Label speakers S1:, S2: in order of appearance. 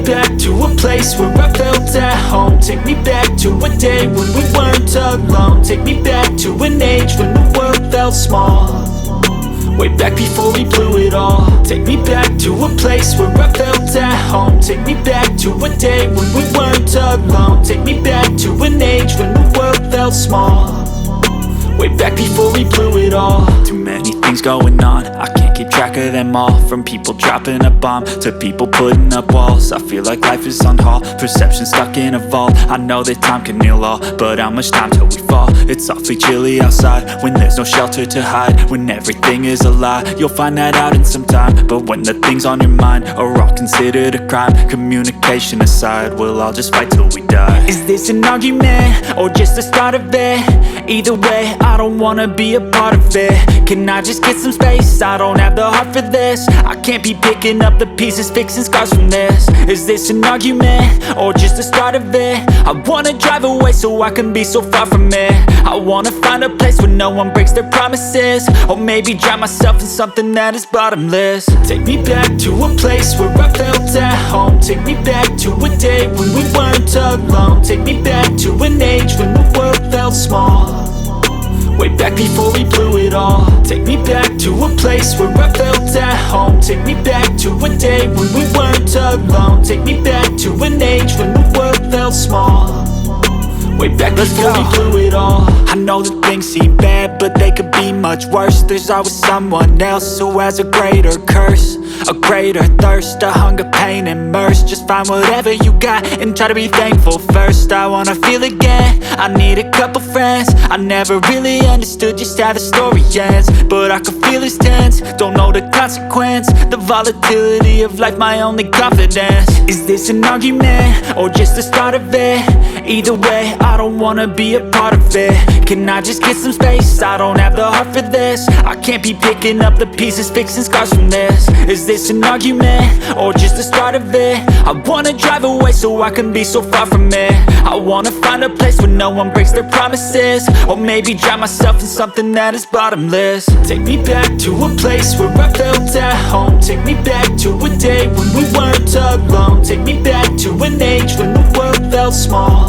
S1: back to a place where I felt at home. Take me back to a day when we weren't alone. Take me back to an age when the world felt small, way back before we blew it all. Take me back to a place where I felt at home. Take me back to a day when we weren't alone. Take me back to an age when the world felt small, way back before we blew it all. Too many things going on, I can't keep track of them all. From people dropping a bomb to people putting up walls. I feel like life is on hold, perception stuck in a vault. I know that time can heal all, but how much time till we fall? It's awfully chilly outside when there's no shelter to hide. When everything is a lie, you'll find that out in some time. But when the things on your mind are all considered a crime, communication aside, we'll all just fight till we die. Is this an argument or just the start of it? Either way, I don't wanna be a part of it. Can I just get some space? I don't have the heart for this. I can't be picking up the pieces, fixing scars from this. Is this an argument or just the start of it? I wanna drive away so I can be so far from it. I wanna find a place where no one breaks their promises, or maybe drown myself in something that is bottomless. Take me back to a place where I felt at home. Take me back to a day when we weren't alone. Take me back to an age when the world felt small, way back before we blew it all. Take me back to a place where I felt at home. Take me back to a day when we weren't alone. Take me back to an age when the world felt small, way back before we blew it all. I know that things seem bad, but they could be much worse. There's always someone else who has a greater curse, a greater thirst, a hunger, pain, and mercy. Just find whatever you got and try to be thankful first. I wanna feel again, I need a couple friends. I never really understood just how the story ends, but I can feel it's tense, don't know the consequence. The volatility of life, my only confidence. Is this an argument or just the start of it? Either way, I don't wanna be a part of it. Can I just get some space? I don't have the heart for this. I can't be picking up the pieces, fixing scars from this. Is this an argument or just the start of it? I wanna drive away so I can be so far from it. I wanna find a place where no one breaks their promises, or maybe drown myself in something that is bottomless. Take me back to a place where I felt at home. Take me back to a day when we weren't alone. Take me back to an age when the world felt small,